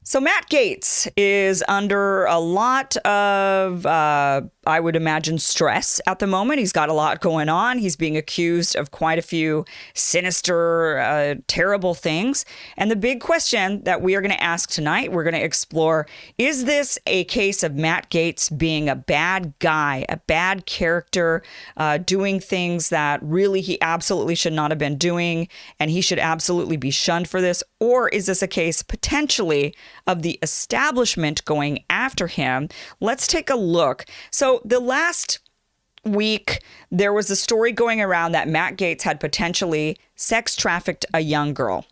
So Matt Gaetz is under a lot of, I would imagine, stress at the moment. He's got a lot going on. He's being accused of quite a few sinister, terrible things. And the big question that we are going to ask tonight, we're going to explore, is this a case of Matt Gaetz being a bad guy, a bad character, doing things that really he absolutely should not have been doing, and he should absolutely be shunned for this? Or is this a case potentially of the establishment going after him? Let's take a look. So the last week, there was a story going around that Matt Gaetz had potentially sex trafficked a young girl.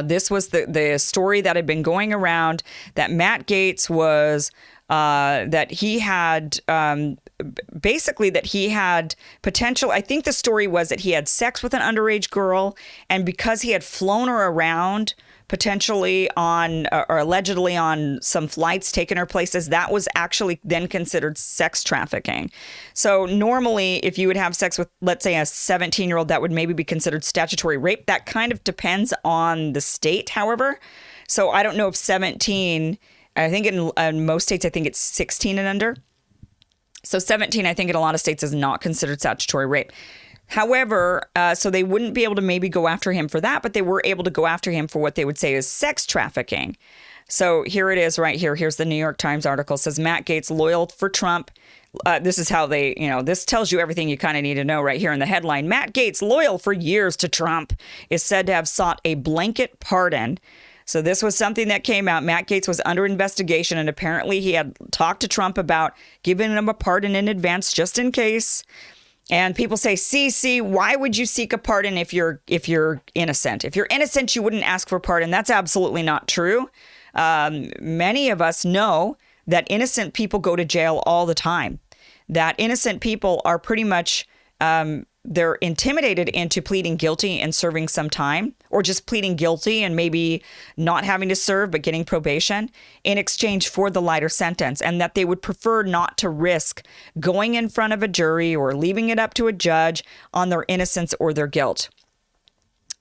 This was the story that had been going around, that Matt Gaetz was, that he had, basically that he had potential. I think the story was that he had sex with an underage girl, and because he had flown her around potentially on, or allegedly on some flights, taking her places, that was actually then considered sex trafficking. So normally, if you would have sex with, let's say, a 17-year-old, that would maybe be considered statutory rape. That kind of depends on the state, however. So I don't know if 17, I think in most states, I think it's 16 and under. So 17, I think in a lot of states, is not considered statutory rape. However, so they wouldn't be able to maybe go after him for that, but they were able to go after him for what they would say is sex trafficking. So here it is right here. Here's the New York Times article. It says Matt Gaetz loyal for Trump. This is how they, this tells you everything you kind of need to know right here in the headline. Matt Gaetz, loyal for years to Trump, is said to have sought a blanket pardon. So this was something that came out. Matt Gaetz was under investigation, and apparently he had talked to Trump about giving him a pardon in advance just in case. And people say, see, why would you seek a pardon if you're innocent? If you're innocent, you wouldn't ask for pardon. That's absolutely not true. Many of us know that innocent people go to jail all the time, that innocent people are pretty much, they're intimidated into pleading guilty and serving some time, or just pleading guilty and maybe not having to serve but getting probation in exchange for the lighter sentence, and that they would prefer not to risk going in front of a jury or leaving it up to a judge on their innocence or their guilt.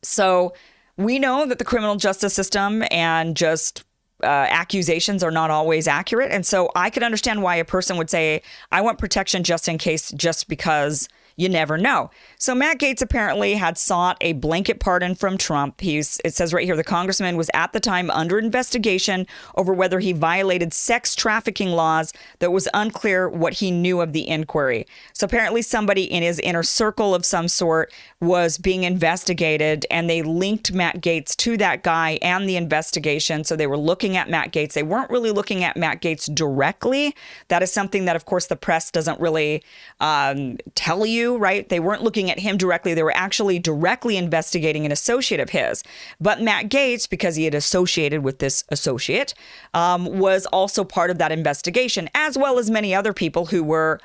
So we know that the criminal justice system and just accusations are not always accurate. And so I could understand why a person would say, I want protection just in case, just because you never know. So Matt Gaetz apparently had sought a blanket pardon from Trump. It says right here, the congressman was at the time under investigation over whether he violated sex trafficking laws, that was unclear what he knew of the inquiry. So apparently somebody in his inner circle of some sort was being investigated, and they linked Matt Gaetz to that guy and the investigation. So they were looking at Matt Gaetz. They weren't really looking at Matt Gaetz directly. That is something that, of course, the press doesn't really tell you. Right? They weren't looking at him directly. They were actually directly investigating an associate of his. But Matt Gaetz, because he had associated with this associate, was also part of that investigation, as well as many other people who were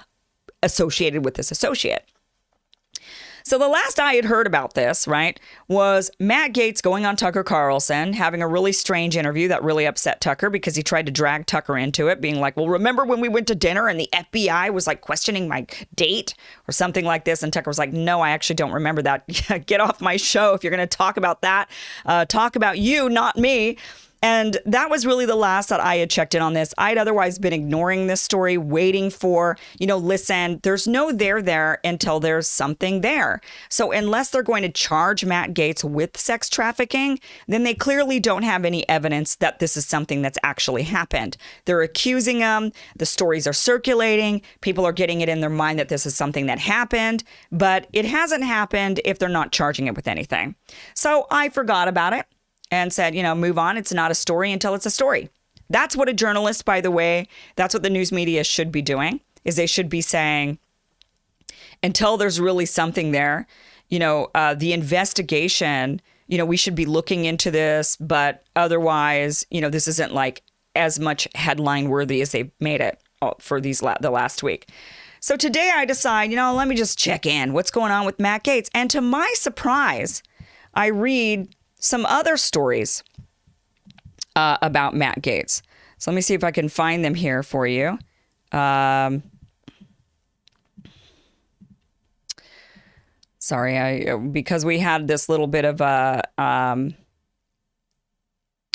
associated with this associate. So the last I had heard about this, right, was Matt Gaetz going on Tucker Carlson, having a really strange interview that really upset Tucker because he tried to drag Tucker into it, being like, well, remember when we went to dinner and the FBI was like questioning my date or something like this? And Tucker was like, no, I actually don't remember that. Get off my show if you're going to talk about that. Talk about you, not me. And that was really the last that I had checked in on this. I'd otherwise been ignoring this story, waiting for, listen, there's no there until there's something there. So unless they're going to charge Matt Gaetz with sex trafficking, then they clearly don't have any evidence that this is something that's actually happened. They're accusing him. The stories are circulating. People are getting it in their mind that this is something that happened, but it hasn't happened if they're not charging it with anything. So I forgot about it and said, move on. It's not a story until it's a story. That's what a journalist, by the way, that's what the news media should be doing, is they should be saying, until there's really something there, the investigation, we should be looking into this, but otherwise, this isn't like as much headline worthy as they've made it for the last week. So today I decide, let me just check in. What's going on with Matt Gaetz? And to my surprise, I read some other stories about Matt Gaetz. So let me see if I can find them here for you. Sorry, because we had this little bit of a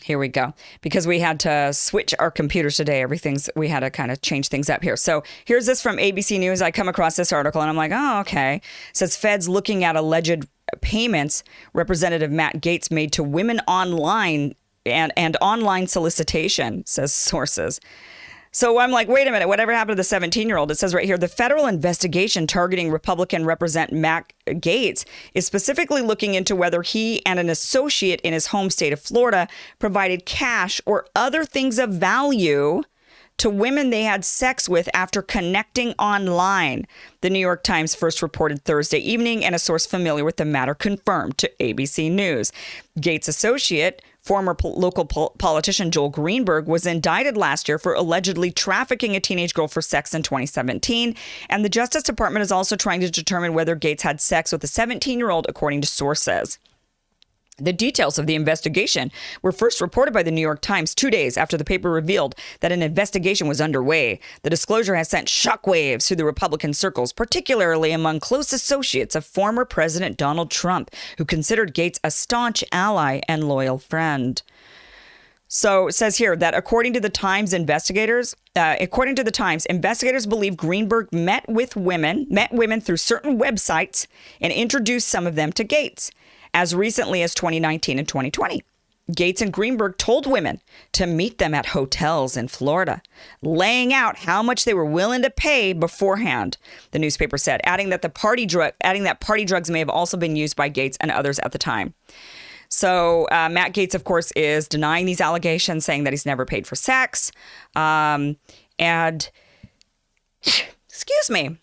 Here we go. Because we had to switch our computers today. We had to kind of change things up here. So here's this from ABC News. I come across this article and I'm like, oh, okay. It says feds looking at alleged payments Representative Matt Gaetz made to women online and online solicitation, says sources. So I'm like, wait a minute, whatever happened to the 17-year-old? It says right here, the federal investigation targeting Republican Representative Matt Gaetz is specifically looking into whether he and an associate in his home state of Florida provided cash or other things of value to women they had sex with after connecting online. The New York Times first reported Thursday evening, and a source familiar with the matter confirmed to ABC News. Gaetz' associate, former local politician Joel Greenberg, was indicted last year for allegedly trafficking a teenage girl for sex in 2017. And the Justice Department is also trying to determine whether Gaetz had sex with a 17-year-old, according to sources. The details of the investigation were first reported by the New York Times 2 days after the paper revealed that an investigation was underway. The disclosure has sent shockwaves through the Republican circles, particularly among close associates of former President Donald Trump, who considered Gaetz a staunch ally and loyal friend. So it says here that according to the Times, investigators believe Greenberg met women through certain websites and introduced some of them to Gaetz. As recently as 2019 and 2020, Gaetz and Greenberg told women to meet them at hotels in Florida, laying out how much they were willing to pay beforehand, the newspaper said, adding that party drugs may have also been used by Gaetz and others at the time. So Matt Gaetz, of course, is denying these allegations, saying that he's never paid for sex. And excuse me.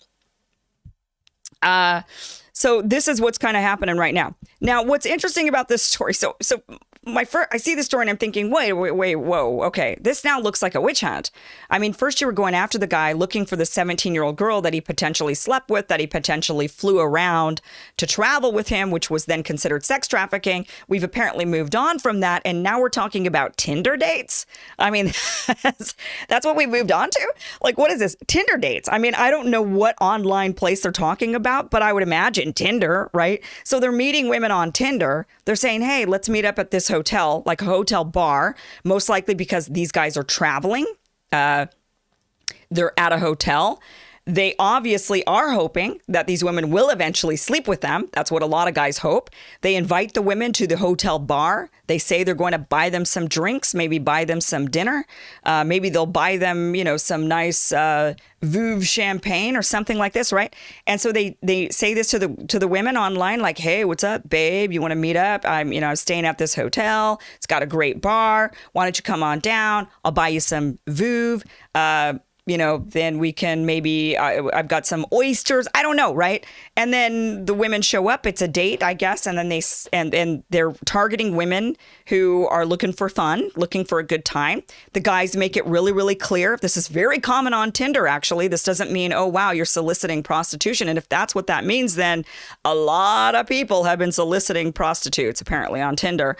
So this is what's kind of happening right now. Now, what's interesting about this story? So I see this story and I'm thinking, wait, whoa, okay. This now looks like a witch hunt. I mean, first you were going after the guy looking for the 17-year-old girl that he potentially slept with, that he potentially flew around to travel with him, which was then considered sex trafficking. We've apparently moved on from that. And now we're talking about Tinder dates. I mean, that's what we moved on to. Like, what is this? Tinder dates. I mean, I don't know what online place they're talking about, but I would imagine Tinder, right? So they're meeting women on Tinder. They're saying, hey, let's meet up at this hotel, like a hotel bar, most likely because these guys are traveling. They're at a hotel. They obviously are hoping that these women will eventually sleep with them. That's what a lot of guys hope. They invite the women to the hotel bar. They say they're going to buy them some drinks, maybe buy them some dinner. Maybe they'll buy them, some nice Veuve champagne or something like this, right? And so they say this to the women online, like, hey, what's up, babe? You want to meet up? I'm staying at this hotel. It's got a great bar. Why don't you come on down? I'll buy you some Veuve. Then we can maybe, I've got some oysters. I don't know, right? And then the women show up. It's a date, I guess. And then they're targeting women who are looking for fun, looking for a good time. The guys make it really, really clear. This is very common on Tinder, actually. This doesn't mean, oh, wow, you're soliciting prostitution. And if that's what that means, then a lot of people have been soliciting prostitutes, apparently, on Tinder.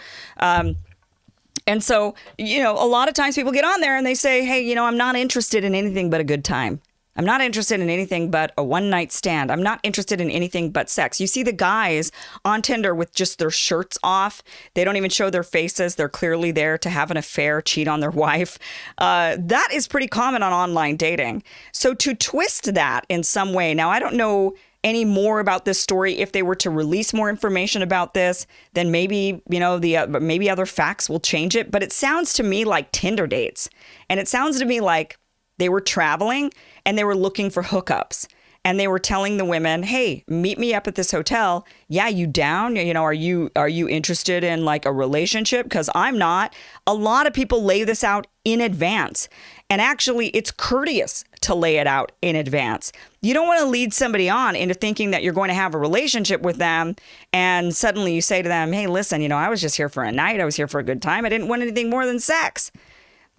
And so, a lot of times people get on there and they say, hey, I'm not interested in anything but a good time. I'm not interested in anything but a one-night stand. I'm not interested in anything but sex. You see the guys on Tinder with just their shirts off. They don't even show their faces. They're clearly there to have an affair, cheat on their wife. That is pretty common on online dating. So to twist that in some way, now I don't know any more about this story. If they were to release more information about this, then maybe, maybe other facts will change it. But it sounds to me like Tinder dates. And it sounds to me like they were traveling and they were looking for hookups. And they were telling the women, hey, meet me up at this hotel. Yeah, you down? Are you interested in like a relationship? Because I'm not. A lot of people lay this out in advance. And actually, it's courteous to lay it out in advance. You don't want to lead somebody on into thinking that you're going to have a relationship with them. And suddenly you say to them, hey, listen, I was just here for a night. I was here for a good time. I didn't want anything more than sex.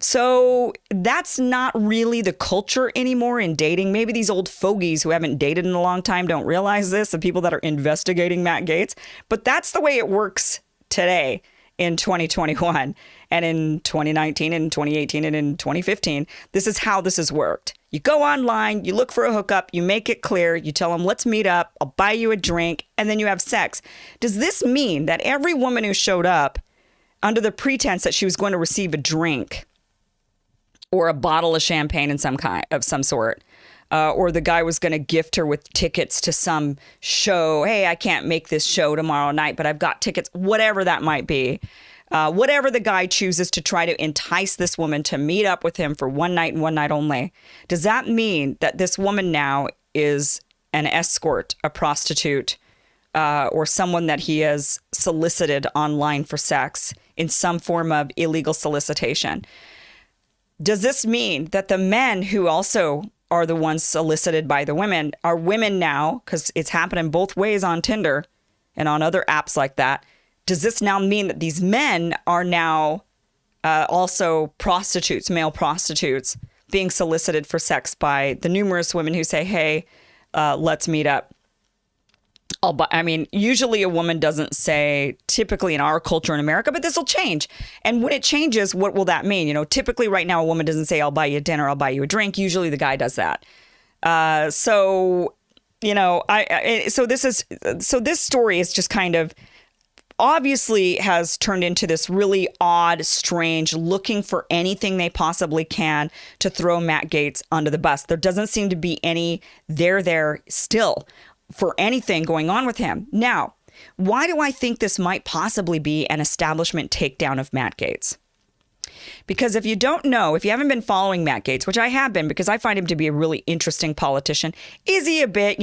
So that's not really the culture anymore in dating. Maybe these old fogies who haven't dated in a long time don't realize this, the people that are investigating Matt Gaetz. But that's the way it works today in 2021 and in 2019 and 2018 and in 2015. This is how this has worked. You go online, you look for a hookup, you make it clear, you tell them, let's meet up, I'll buy you a drink, and then you have sex. Does this mean that every woman who showed up under the pretense that she was going to receive a drink or a bottle of champagne in some sort. Or the guy was going to gift her with tickets to some show. Hey, I can't make this show tomorrow night, but I've got tickets, whatever that might be. Whatever the guy chooses to try to entice this woman to meet up with him for one night and one night only. Does that mean that this woman now is an escort, a prostitute, or someone that he has solicited online for sex in some form of illegal solicitation? Does this mean that the men who also are the ones solicited by the women are women now, because it's happening both ways on Tinder and on other apps like that? Does this now mean that these men are now also prostitutes, male prostitutes, being solicited for sex by the numerous women who say, hey, let's meet up? Usually a woman doesn't say, typically in our culture in America, but this will change. And when it changes, what will that mean? Typically right now, a woman doesn't say, I'll buy you dinner, I'll buy you a drink. Usually the guy does that. So this story is just kind of obviously has turned into this really odd, strange, looking for anything they possibly can to throw Matt Gaetz under the bus. There doesn't seem to be any there still for anything going on with him. Now, why do I think this might possibly be an establishment takedown of Matt Gaetz? Because if you don't know, if you haven't been following Matt Gaetz, which I have been because I find him to be a really interesting politician, is he a bit,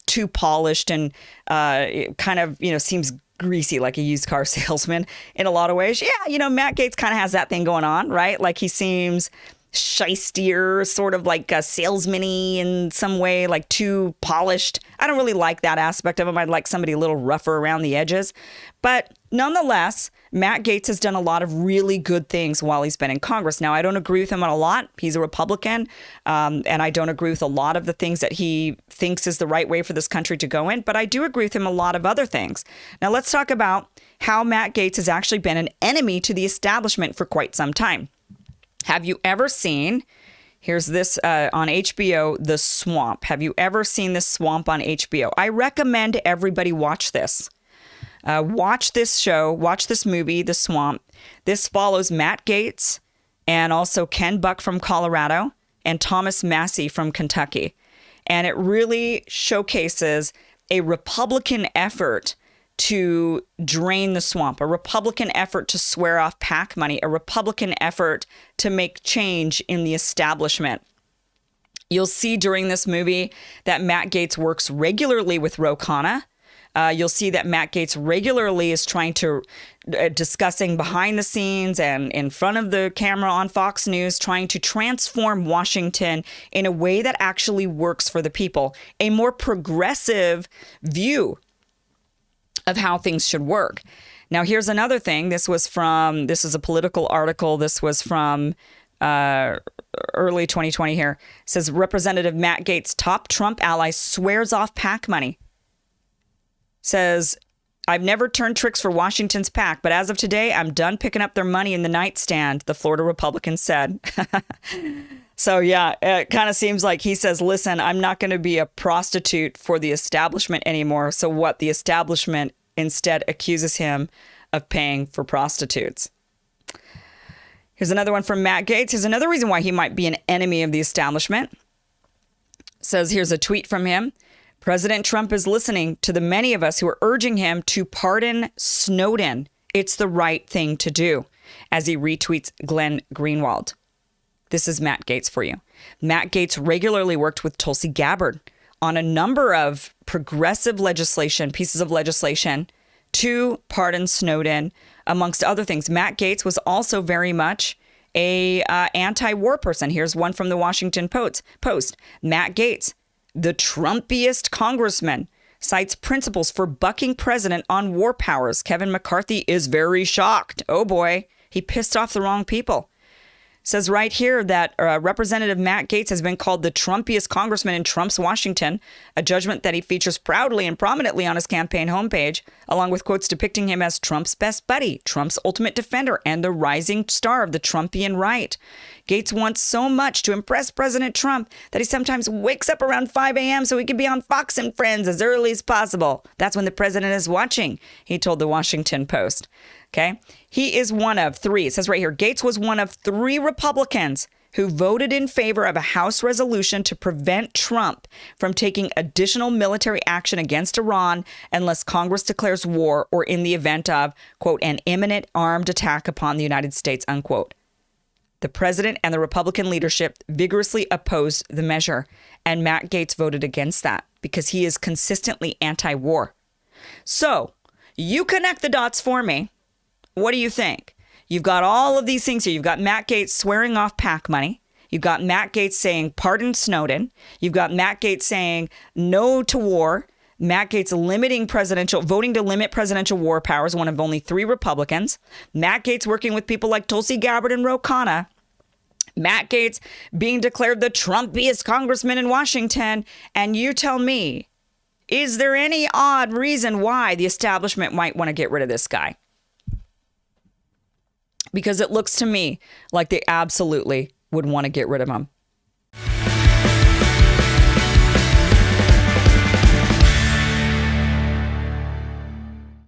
too polished and kind of, seems greasy like a used car salesman in a lot of ways? Yeah, Matt Gaetz kind of has that thing going on, right? Like he seems shystier, sort of like a salesman-y in some way, like too polished. I don't really like that aspect of him. I'd like somebody a little rougher around the edges. But nonetheless, Matt Gaetz has done a lot of really good things while he's been in Congress. Now, I don't agree with him on a lot. He's a Republican, and I don't agree with a lot of the things that he thinks is the right way for this country to go in, but I do agree with him a lot of other things. Now, let's talk about how Matt Gaetz has actually been an enemy to the establishment for quite some time. Have you ever seen, here's this on HBO, The Swamp. Have you ever seen The Swamp on HBO? I recommend everybody watch this. Watch this show, watch this movie, The Swamp. This follows Matt Gaetz and also Ken Buck from Colorado and Thomas Massey from Kentucky. And it really showcases a Republican effort to drain the swamp, a Republican effort to swear off PAC money, a Republican effort to make change in the establishment. You'll see during this movie that Matt Gaetz works regularly with Ro Khanna. You'll see that Matt Gaetz regularly is trying to discussing behind the scenes and in front of the camera on Fox News, trying to transform Washington in a way that actually works for the people, a more progressive view of how things should work. Now, here's another thing. This is a political article. This was from early 2020 here. It says Representative Matt Gaetz, top Trump ally, swears off PAC money. Says, I've never turned tricks for Washington's PAC, but as of today, I'm done picking up their money in the nightstand, the Florida Republican said. So, yeah, it kind of seems like he says, listen, I'm not going to be a prostitute for the establishment anymore. So what? The establishment instead accuses him of paying for prostitutes. Here's another one from Matt Gaetz. Here's another reason why he might be an enemy of the establishment. Says, here's a tweet from him. President Trump is listening to the many of us who are urging him to pardon Snowden. It's the right thing to do, as he retweets Glenn Greenwald. This is Matt Gaetz for you. Matt Gaetz regularly worked with Tulsi Gabbard on a number of progressive pieces of legislation to pardon Snowden, amongst other things. Matt Gaetz was also very much a anti-war person. Here's one from the Washington Post. Matt Gaetz, the Trumpiest congressman, cites principles for bucking president on war powers. Kevin McCarthy is very shocked. Oh boy, he pissed off the wrong people. Says right here that Representative Matt Gaetz has been called the Trumpiest congressman in Trump's Washington, a judgment that he features proudly and prominently on his campaign homepage, along with quotes depicting him as Trump's best buddy, Trump's ultimate defender, and the rising star of the Trumpian right. Gaetz wants so much to impress President Trump that he sometimes wakes up around 5 a.m. so he can be on Fox and Friends as early as possible. That's when the president is watching, he told the Washington Post. Okay. He is one of three. It says right here, Gaetz was one of three Republicans who voted in favor of a House resolution to prevent Trump from taking additional military action against Iran unless Congress declares war or in the event of, quote, an imminent armed attack upon the United States, unquote. The president and the Republican leadership vigorously opposed the measure, and Matt Gaetz voted against that because he is consistently anti-war. So you connect the dots for me. What do you think? You've got all of these things here. You've got Matt Gaetz swearing off PAC money. You've got Matt Gaetz saying pardon Snowden. You've got Matt Gaetz saying no to war. Matt Gaetz voting to limit presidential war powers, one of only three Republicans. Matt Gaetz working with people like Tulsi Gabbard and Ro Khanna. Matt Gaetz being declared the Trumpiest congressman in Washington. And you tell me, is there any odd reason why the establishment might want to get rid of this guy? Because it looks to me like they absolutely would want to get rid of him.